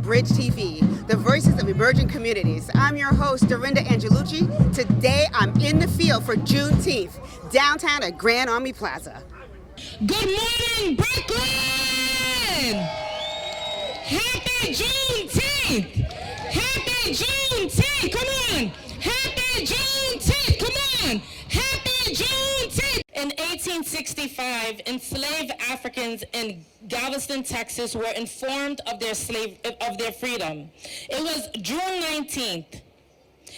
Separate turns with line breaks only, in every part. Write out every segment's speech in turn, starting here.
Bridge TV, the voices of emerging communities. I'm your host, Dorinda Angelucci. Today, I'm in the field for Juneteenth, downtown at Grand Army Plaza.
Good morning, Brooklyn! Happy Juneteenth! Happy Juneteenth! Come on! Happy Juneteenth! Come on! Happy Juneteenth! In 1865, enslaved Africans in Galveston, Texas, were informed of their freedom. It was June 19th.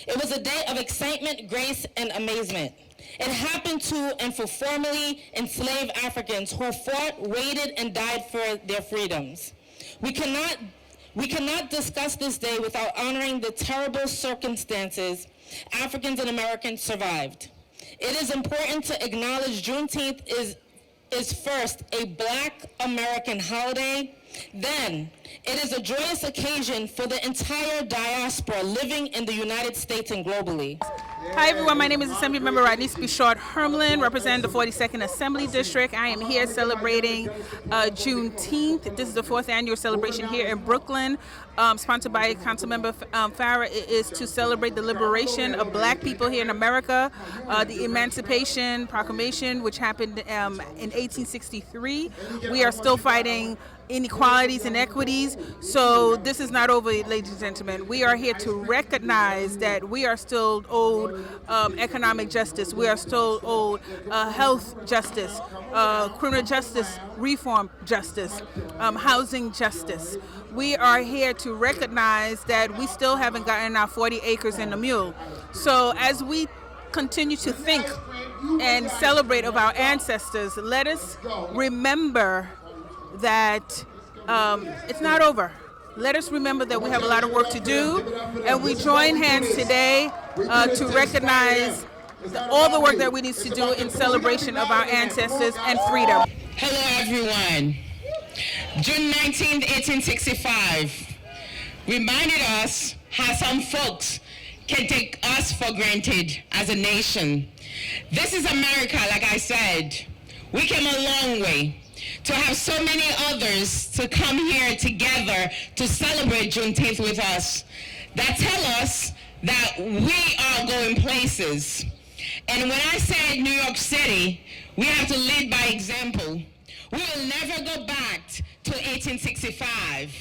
It was a day of excitement, grace, and amazement. It happened to and for formerly enslaved Africans who fought, waited, and died for their freedoms. We cannot discuss this day without honoring the terrible circumstances Africans and Americans survived. It is important to acknowledge Juneteenth is first a Black American holiday, then it is a joyous occasion for the entire diaspora living in the United States and globally.
Hi everyone, my name is Assembly Member Radnisky Short-Hermlin, representing the 42nd Assembly District. I am here celebrating Juneteenth. This is the 4th annual celebration here in Brooklyn, sponsored by Council Member Farah. It is to celebrate the liberation of Black people here in America, the Emancipation Proclamation, which happened in 1863. We are still fighting inequalities and equities. So this is not over, ladies and gentlemen. We are here to recognize that we are still owed economic justice. We are still owed health justice, criminal justice reform justice, housing justice. We are here to recognize that we still haven't gotten our 40 acres and a mule. So as we continue to think and celebrate of our ancestors, let us remember that it's not over. Let us remember that we have a lot of work to do, and we join hands today to recognize all the work that we need to do in celebration of our ancestors and freedom.
Hello everyone. June 19th, 1865 reminded us how some folks can take us for granted as a nation. This is America, like I said. We came a long way. To have so many others to come here together to celebrate Juneteenth with us, that tell us that we are going places. And when I say New York City, we have to lead by example. We will never go back to 1865.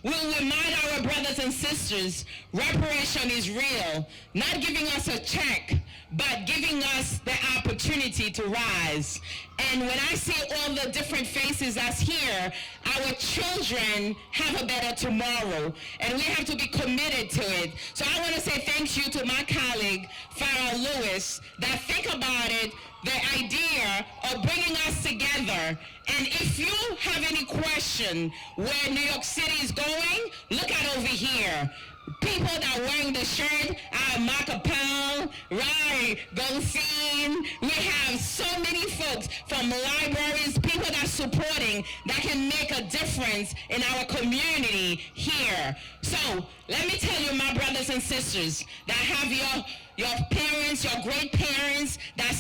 We'll remind our brothers and sisters reparation is real, not giving us a check, but giving us the opportunity to rise. And when I see all the different faces that's here, our children have a better tomorrow, and we have to be committed to it. So I want to say thank you to my colleague, FarahLouis, that think about it, the idea of bringing us together. And if you have any question where New York City is going, look at over here. People that are wearing the shirt are Mark Appel, Rai Goldstein. We have so many folks from libraries, people that are supporting, that can make a difference in our community here. So let me tell you, my brothers and sisters, that have your parents, your great parents that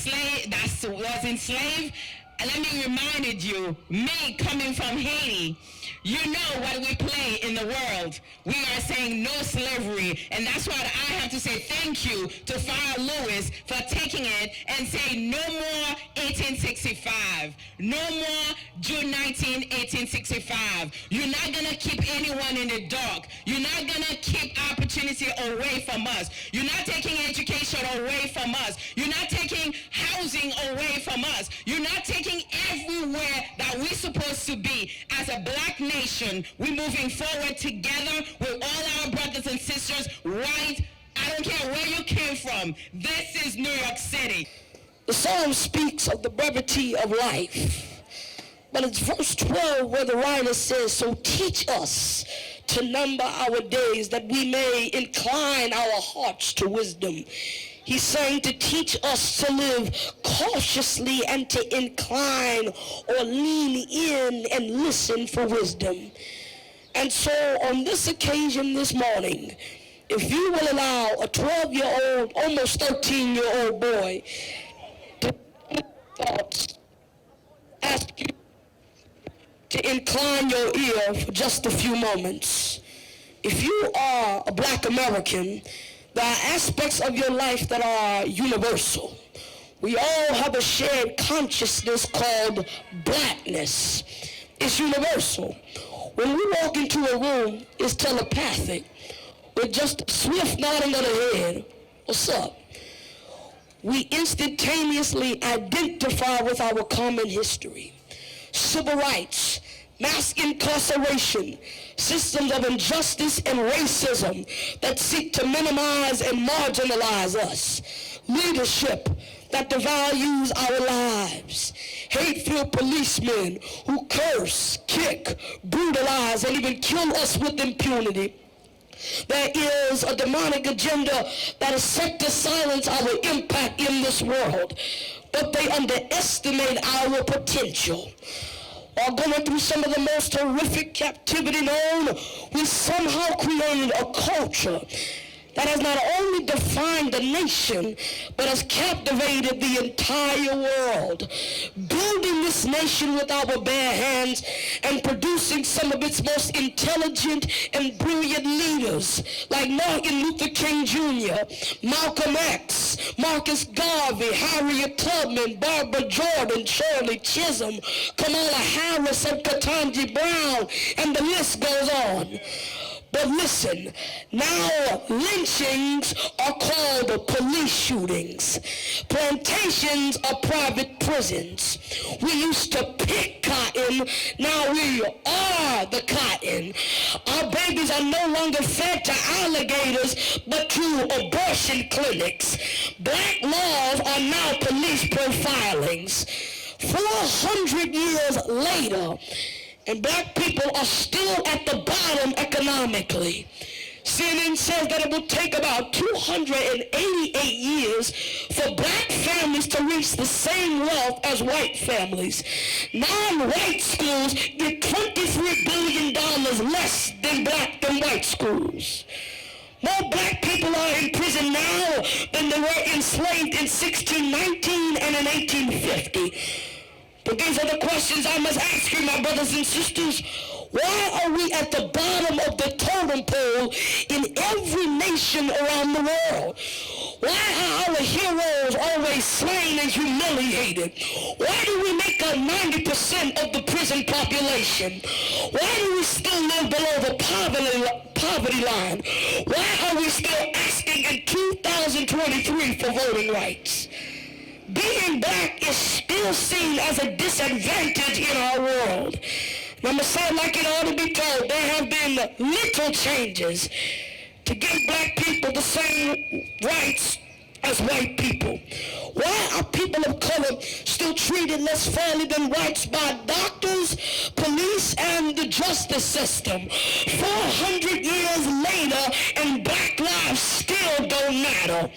was enslaved. And let me remind you, me coming from Haiti, you know what we play in the world. We are saying no slavery, and that's why I have to say thank you to FarahLouis for taking it and say no more 1865, no more June 19, 1865. You're not gonna keep anyone in the dark. You're not gonna keep opportunity away from us. You're not taking education away from us. You're not taking housing away from us. You're not taking everywhere that we're supposed to be as a Black nation. We're moving forward together with all our brothers and sisters, white, I don't care where you came from. This is New York City.
The psalm speaks of the brevity of life, but it's verse 12 where the writer says, so teach us to number our days that we may incline our hearts to wisdom. He's saying to teach us to live cautiously and to incline or lean in and listen for wisdom. And so on this occasion this morning, if you will allow a 12-year-old, almost 13-year-old boy to thoughts, ask you to incline your ear for just a few moments. If you are a black American, there are aspects of your life that are universal. We all have a shared consciousness called blackness. It's universal. When we walk into a room, it's telepathic. With just a swift nodding of the head, what's up? We instantaneously identify with our common history. Civil rights, mass incarceration, systems of injustice and racism that seek to minimize and marginalize us. Leadership that devalues our lives. Hate-filled policemen who curse, kick, brutalize, and even kill us with impunity. There is a demonic agenda that is set to silence our impact in this world, but they underestimate our potential. While going through some of the most horrific captivity known, we somehow created a culture that has not only defined the nation, but has captivated the entire world. Building this nation with our bare hands and producing some of its most intelligent and brilliant leaders, like Martin Luther King Jr., Malcolm X, Marcus Garvey, Harriet Tubman, Barbara Jordan, Shirley Chisholm, Kamala Harris, and Ketanji Brown, and the list goes on. But listen, now lynchings are called police shootings. Plantations are private prisons. We used to pick cotton, now we are the cotton. Our babies are no longer fed to alligators, but to abortion clinics. Black laws are now police profilings. 400 years later, and black people are still at the bottom economically. CNN says that it will take about 288 years for black families to reach the same wealth as white families. Non-white schools get $23 billion less than black than white schools. More black people are in prison now than they were enslaved in 1619 and in 1850. But these are the questions I must ask you, my brothers and sisters. Why are we at the bottom of the totem pole in every nation around the world? Why are our heroes always slain and humiliated? Why do we make up 90% of the prison population? Why do we still live below the poverty line? Why are we still asking in 2023 for voting rights? Being black is still seen as a disadvantage in our world. And I'm going to say it like it ought to be told. There have been little changes to give black people the same rights as white people. Why are people of color still treated less fairly than whites by doctors, police, and the justice system? 400 years later, and black lives still don't matter.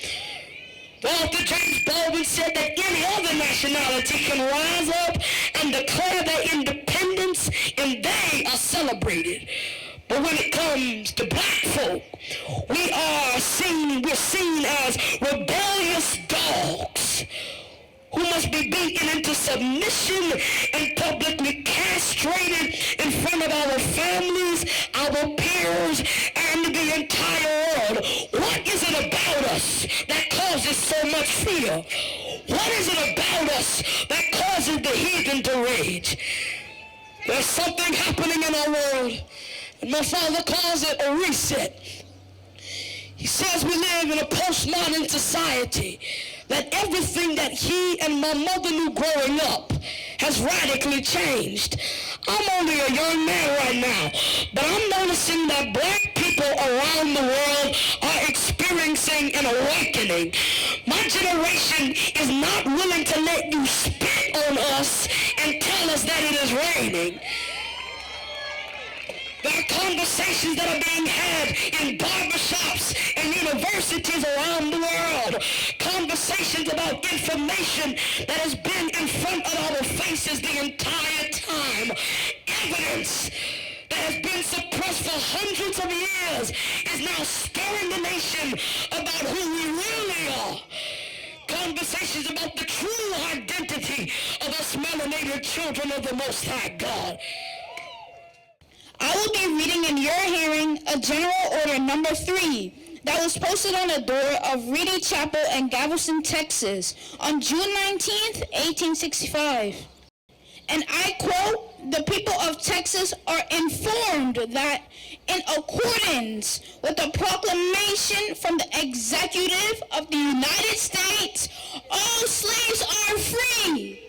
Walter James Baldwin said that any other nationality can rise up and declare their independence, and they are celebrated. But when it comes to black folk, we're seen as rebellious dogs who must be beaten into submission and publicly castrated in front of our families, our peers, and the entire world. What is it about us that causes so much fear? What is it about us that causes the heathen to rage? There's something happening in our world, and my father calls it a reset. He says we live in a postmodern society, that everything that he and my mother knew growing up has radically changed. I'm only a young man right now, but I'm noticing that black people around the world are experiencing an awakening. My generation is not willing to let you spit on us and tell us that it is raining. There are conversations that are being had in barbershops and universities around the world. Conversations about information that has been in front of our faces the entire time. Evidence that has been suppressed for hundreds of years is now stirring the nation about who we really are. Conversations about the true identity of us melanated children of the Most High God. Our
will be reading in your hearing a General Order Number 3 that was posted on the door of Reedy Chapel in Galveston, Texas on June 19th, 1865. And I quote, "The people of Texas are informed that in accordance with the proclamation from the Executive of the United States, all slaves are free."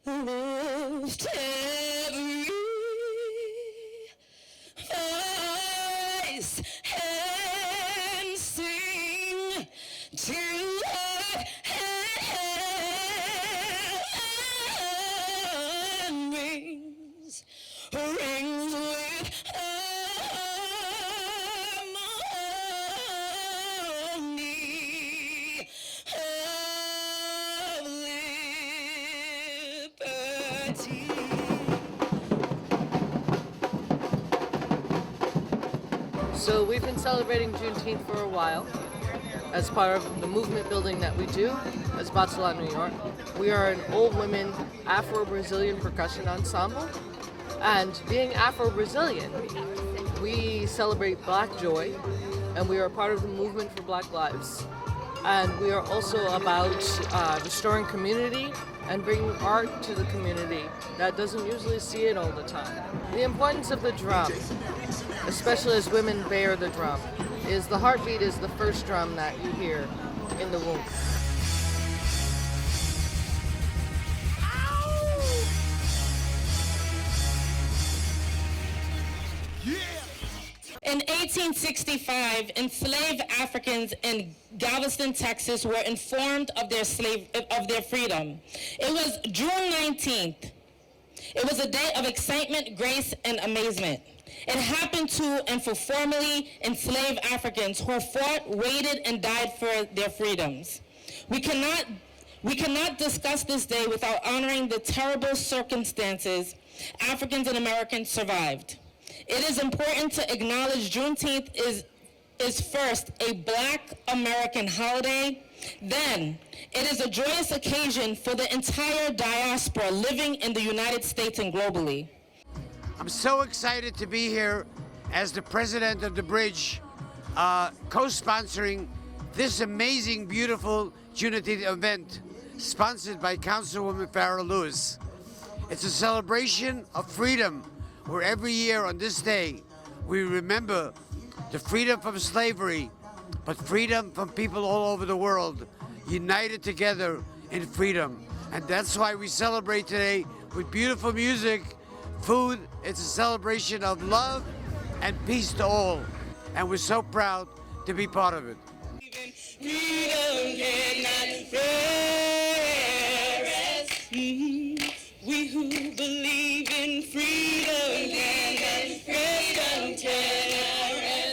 Lift every voice and sing to our rings with harmony of liberty.
So we've been celebrating Juneteenth for a while as part of the movement building that we do as Barcelona, New York. We are an all-women Afro-Brazilian percussion ensemble, and being Afro-Brazilian, we celebrate Black joy, and we are part of the movement for Black lives. And we are also about restoring community and bringing art to the community that doesn't usually see it all the time. The importance of the drum, especially as women bear the drum, is the heartbeat is the first drum that you hear in the womb.
In 1865, enslaved Africans in Galveston, Texas were informed of their freedom. It was June 19th. It was a day of excitement, grace, and amazement. It happened to and for formerly enslaved Africans who fought, waited, and died for their freedoms. We cannot discuss this day without honoring the terrible circumstances Africans and Americans survived. It is important to acknowledge Juneteenth is first a Black American holiday. Then, it is a joyous occasion for the entire diaspora living in the United States and globally.
I'm so excited to be here as the president of the bridge, co-sponsoring this amazing, beautiful Juneteenth event, sponsored by Councilwoman FarahLouis. It's a celebration of freedom, where every year on this day, we remember the freedom from slavery, but freedom from people all over the world, united together in freedom. And that's why we celebrate today with beautiful music, food. It's a celebration of love and peace to all. And we're so proud to be part of it.
Freedom cannot rest. We who believe in freedom cannot rest.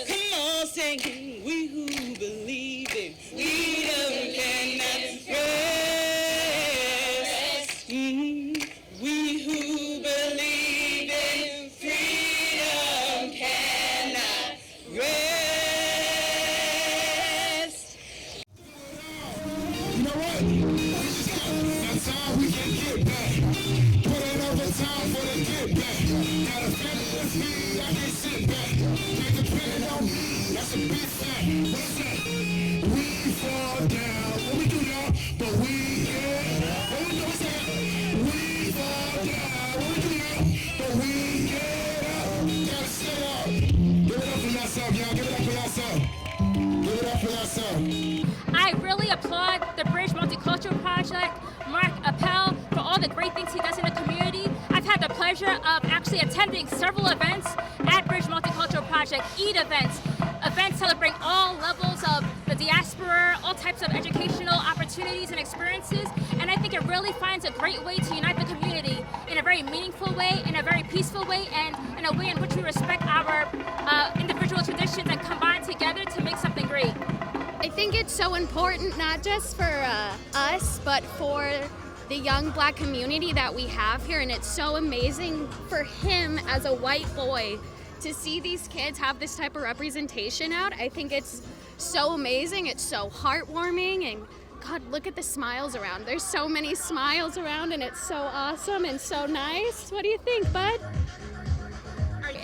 Come on, sing. We who believe in freedom cannot rest. We who believe in freedom cannot rest.
You know what? That's how we can get back. Put it over time for the get back. Got a family with me, I can't sit back. Can't depend on me, that's a big fact. What's that? We fall down. What we do now? But we get up. What we do is that? We fall down. What we do now? But we get up. Gotta stay up. Give it up for yourself, y'all. Give it up for yourself. Give it up for yourself.
I really applaud the Bridge Multicultural Project, Mark Appel, for all the great things he does in the community. I've had the pleasure of actually attending several events at Bridge Multicultural Project, EAT events celebrating all levels of the diaspora, all types of educational opportunities and experiences, and I think it really finds a great way to unite the community in a very meaningful way, in a very peaceful way, and in a way in which we respect our individual traditions and combine together to make something great.
I think it's so important, not just for us, but for the young Black community that we have here, and it's so amazing for him as a white boy to see these kids have this type of representation out. I think it's so amazing, it's so heartwarming and God, look at the smiles around. There's so many smiles around, and it's so awesome and so nice. What do you think, bud?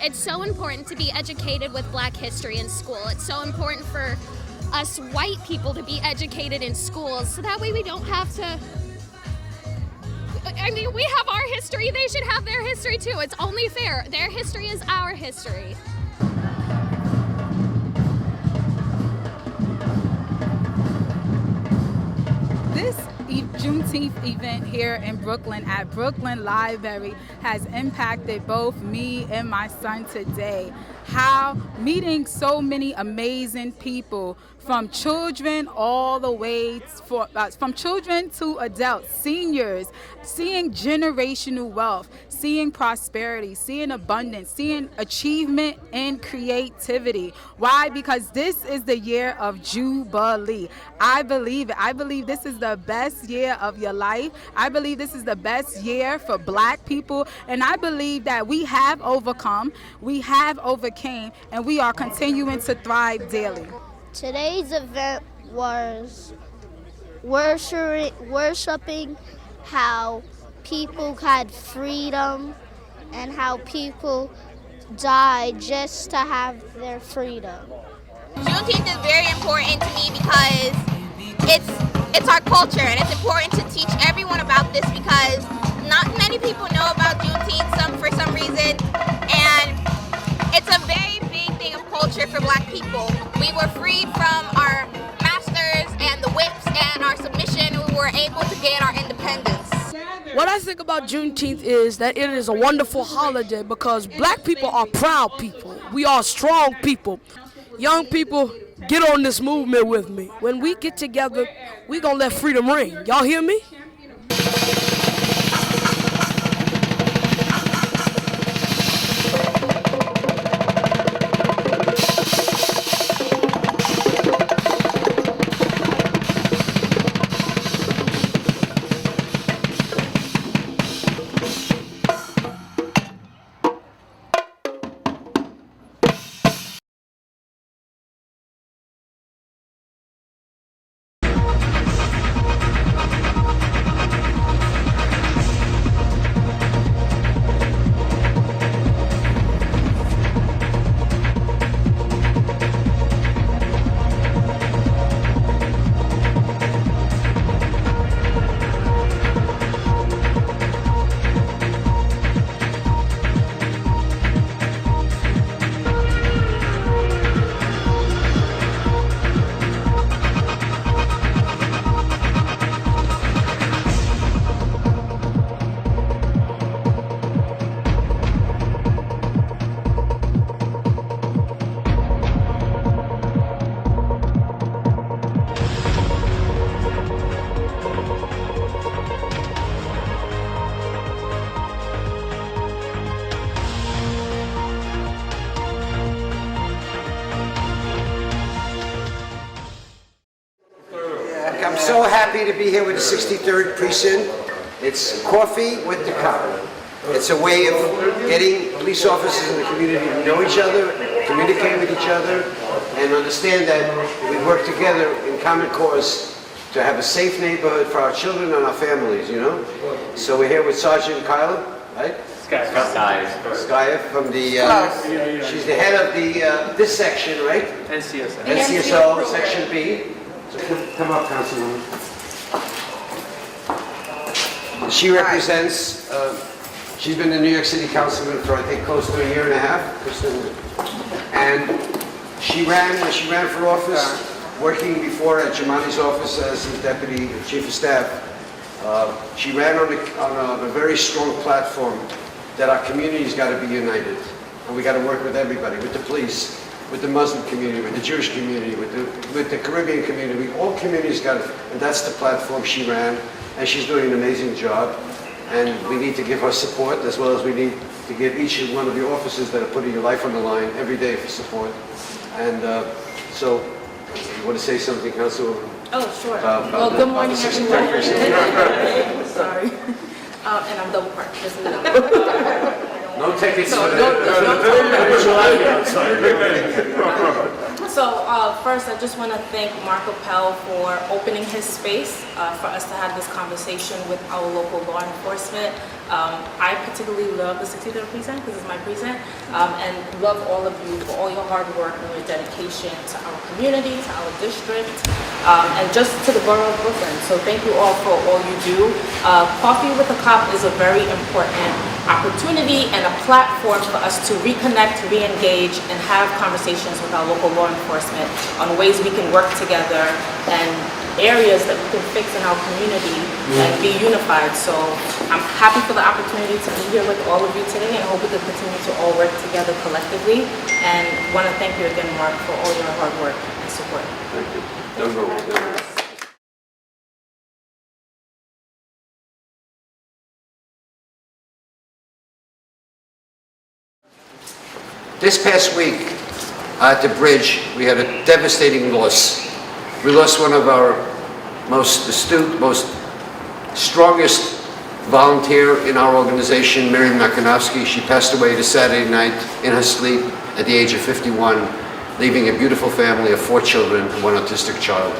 It's so important to be educated with Black history in school. It's so important for us white people to be educated in schools, so that way we don't have to. I mean, we have our history, they should have their history too. It's only fair. Their history is our history.
This Juneteenth event here in Brooklyn at Brooklyn Library has impacted both me and my son today. How meeting so many amazing people, from children all the way from children to adults, seniors, seeing generational wealth, seeing prosperity, seeing abundance, seeing achievement and creativity. Why? Because this is the year of Jubilee. I believe it. I believe this is the best year of your life. I believe this is the best year for Black people. And I believe that we have overcome, we have overcame, and we are continuing to thrive daily.
Today's event was worshiping how people had freedom and how people died just to have their freedom.
Juneteenth is very important to me because it's our culture, and it's important to teach everyone about this because not many people know about Juneteenth for some reason, and it's a very big thing of culture for Black people. We were freed from our masters and the whips and our submission. We were able to gain our independence.
What I think about Juneteenth is that it is a wonderful holiday because Black people are proud people. We are strong people. Young people, get on this movement with me. When we get together, we gonna let freedom ring. Y'all hear me?
I'm so happy to be here with the 63rd Precinct. It's coffee with the cop. It's a way of getting police officers in the community to know each other, communicate with each other, and understand that we work together in common cause to have a safe neighborhood for our children and our families, you know? So we're here with Sergeant Kyla, right? Skaya from the, she's the head of the, this section, right? NCSO, Section B. So come up, Councilwoman. She represents, she's been the New York City Councilman for, I think, close to a year and a half. And she ran, when she ran for office, working before at Jamani's office as his Deputy Chief of Staff. She ran on a very strong platform that our community's got to be united. And we got to work with everybody, with the police, with the Muslim community, with the Jewish community, with the Caribbean community. All communities got it, and that's the platform she ran. And she's doing an amazing job. And we need to give her support, as well as we need to give each and one of the officers that are putting your life on the line every day for support. And so, you want to say something, Councilwoman?
Oh, sure. Well, good morning, everyone. Sorry. And I'm double parked.
No tickets.
So First, I just want to thank Mark Appel for opening his space for us to have this conversation with our local law enforcement. I particularly love the 63rd precinct because it's my precinct, and love all of you for all your hard work and your dedication to our community, to our district, and just to the borough of Brooklyn. So thank you all for all you do. Coffee with a Cop is a very important opportunity and a platform for us to reconnect, re-engage, and have conversations with our local law enforcement on ways we can work together and areas that we can fix in our community and be unified. So I'm happy for the opportunity to be here with all of you today, and I hope we can continue to all work together collectively. And want to thank you again, Mark, for all your hard work and support.
Thank you. Don't go.
This past week at the bridge, we had a devastating loss. We lost one of our most astute, most strongest volunteer in our organization, Miriam Makanowski. She passed away this Saturday night in her sleep at the age of 51, leaving a beautiful family of 4 children and 1 autistic child.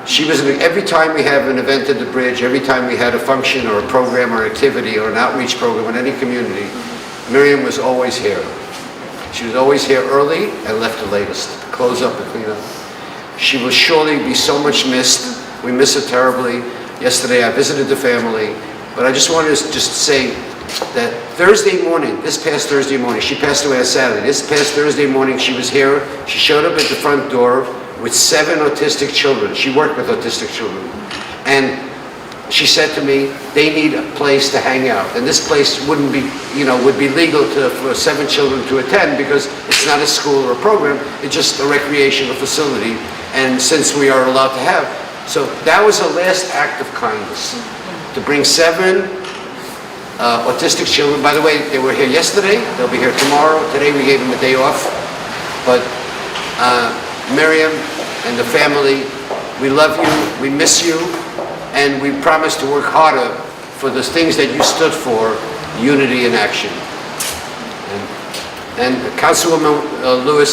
She was, every time we have an event at the bridge, every time we had a function or a program or activity or an outreach program in any community, Miriam was always here. She was always here early and left the latest, close up and clean up. She will surely be so much missed. We miss her terribly. Yesterday I visited the family, but I just wanted to just say that Thursday morning, this past Thursday morning, she passed away on Saturday. This past Thursday morning she was here. She showed up at the front door with 7 autistic children. She worked with autistic children. And she said to me, they need a place to hang out. And this place wouldn't be, would be legal for 7 children to attend because it's not a school or a program, it's just a recreational facility. And since we are allowed to have, so that was a last act of kindness. To bring 7 autistic children, by the way, they were here yesterday, they'll be here tomorrow. Today we gave them a day off. But Miriam and the family, we love you, we miss you. And we promise to work harder for the things that you stood for, unity in action. And Councilwoman Louis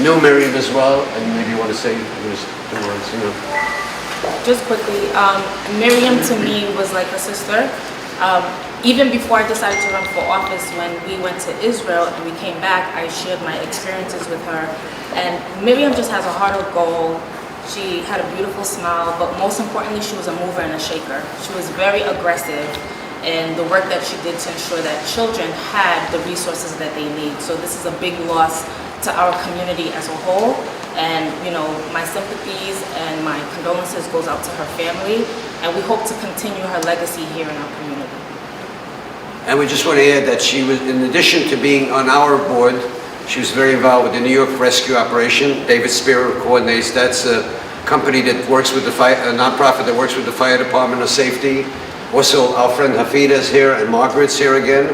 knew Miriam as well, and maybe you want to say 2 words,
Just quickly, Miriam to me was like a sister. Even before I decided to run for office, when we went to Israel and we came back, I shared my experiences with her. And Miriam just has a heart of gold. She had a beautiful smile, but most importantly, she was a mover and a shaker. She was very aggressive in the work that she did to ensure that children had the resources that they need. So this is a big loss to our community as a whole. And my sympathies and my condolences goes out to her family. And we hope to continue her legacy here in our community.
And we just want to add that she was, in addition to being on our board, she was very involved with the New York Rescue Operation. David Spear coordinates. That's a company that works with the fire, a nonprofit that works with the fire department of safety. Also, our friend Hafida is here and Margaret's here again,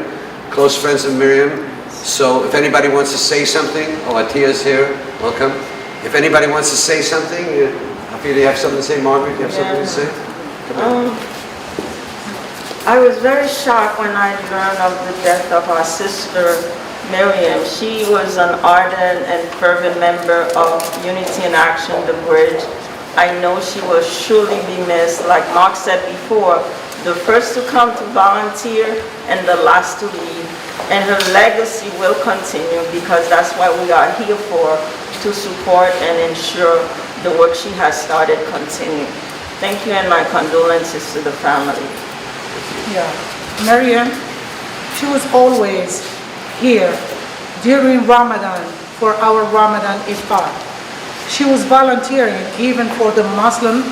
close friends of Miriam. So if anybody wants to say something, Atiya's here, welcome. If anybody wants to say something, Hafida, you have something to say? Margaret, you have something to say?
I was very shocked when I learned of the death of our sister, Miriam. She was an ardent and fervent member of Unity in Action, the Bridge. I know she will surely be missed. Like Mark said before, the first to come to volunteer and the last to leave. And her legacy will continue because that's what we are here for, to support and ensure the work she has started continue. Thank you and my condolences to the family.
Yeah, Miriam, she was always here during Ramadan for our Ramadan Ep8. She was volunteering even for the Muslim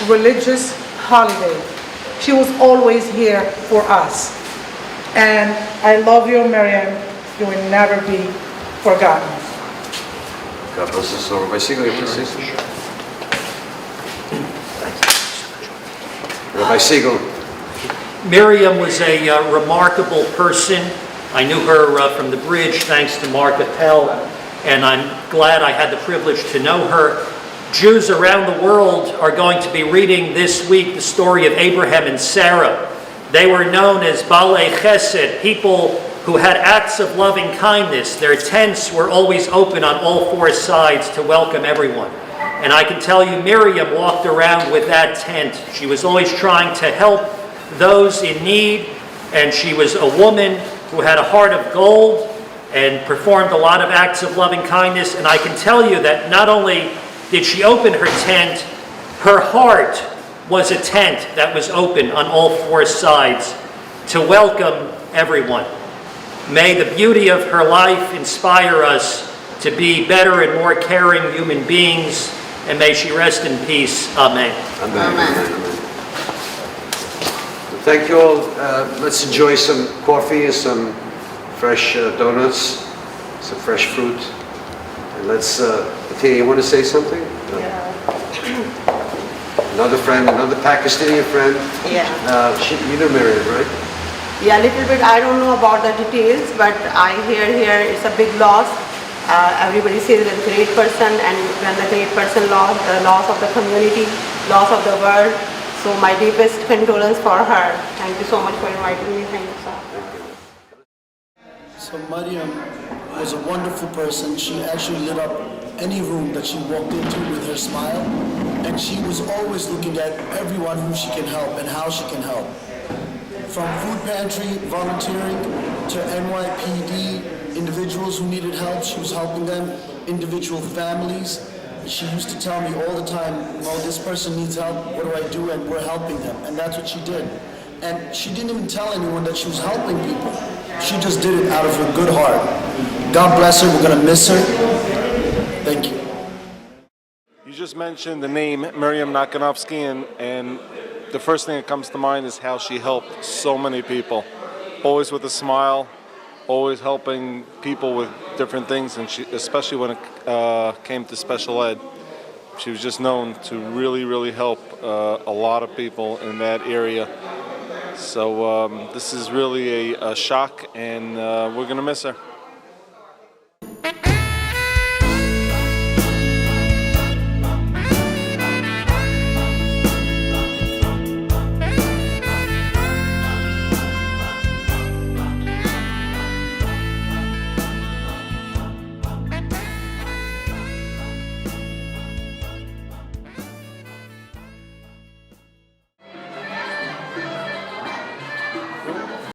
religious holiday. She was always here for us. And I love you, Miriam. You will never be forgotten.
God bless us all. Rabbi Siegel, you have to say something? Rabbi Siegel.
Miriam was a remarkable person. I knew her from the bridge thanks to Mark Appel, and I'm glad I had the privilege to know her. Jews around the world are going to be reading this week the story of Abraham and Sarah. They were known as Balei Chesed, people who had acts of loving kindness. Their tents were always open on all four sides to welcome everyone. And I can tell you, Miriam walked around with that tent. She was always trying to help those in need, and she was a woman who had a heart of gold and performed a lot of acts of loving kindness. And I can tell you that not only did she open her tent, her heart was a tent that was open on all four sides to welcome everyone. May the beauty of her life inspire us to be better and more caring human beings, and may she rest in peace. Amen.
Amen. Amen. Amen. Thank you all. Let's enjoy some coffee and some fresh donuts, some fresh fruit. And let's, Tina, you want to say something?
Yeah.
Another friend, another Pakistani friend.
Yeah.
You know Miriam, right?
Yeah, a little bit. I don't know about the details, but I hear here it's a big loss. Everybody says it's a great person, and when the great person lost, the loss of the community, loss of the world. So my deepest condolence for her. Thank you so much for inviting me. Thank you, sir.
So Mariam was a wonderful person. She actually lit up any room that she walked into with her smile, and she was always looking at everyone who she can help and how she can help. From food pantry, volunteering, to NYPD, individuals who needed help, she was helping them, individual families. She used to tell me all the time, well, this person needs help, what do I do? And we're helping them, and that's what she did. And she didn't even tell anyone that she was helping people. She just did it out of her good heart. God bless her, we're gonna miss her. Thank you.
You just mentioned the name Miriam Nakanovsky, and the first thing that comes to mind is how she helped so many people. Always with a smile, always helping people with different things, and she, especially when it came to special ed, she was just known to really, really help a lot of people in that area. So this is really a shock, and we're going to miss her.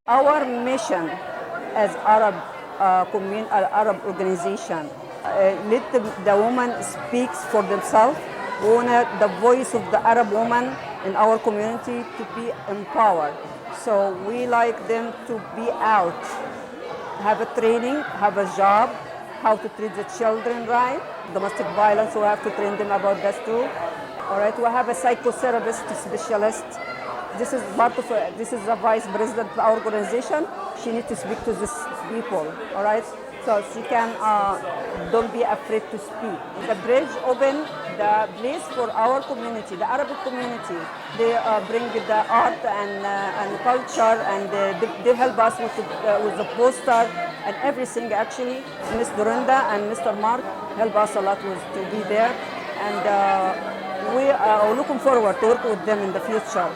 Our mission as Arab organization, let the woman speaks for themselves. We want the voice of the Arab woman in our community to be empowered. So we like them to be out, have a training, have a job, how to treat the children right. Domestic violence, we have to train them about that too. All right, we have a psychotherapist specialist. This is part of, this is the vice president of our organization. She needs to speak to these people, all right? So she can, don't be afraid to speak. The bridge open the place for our community, the Arabic community. They bring the art and culture, and they help us with the poster and everything actually. Ms. Dorinda and Mr. Mark help us a lot to be there. And we are looking forward to work with them in the future.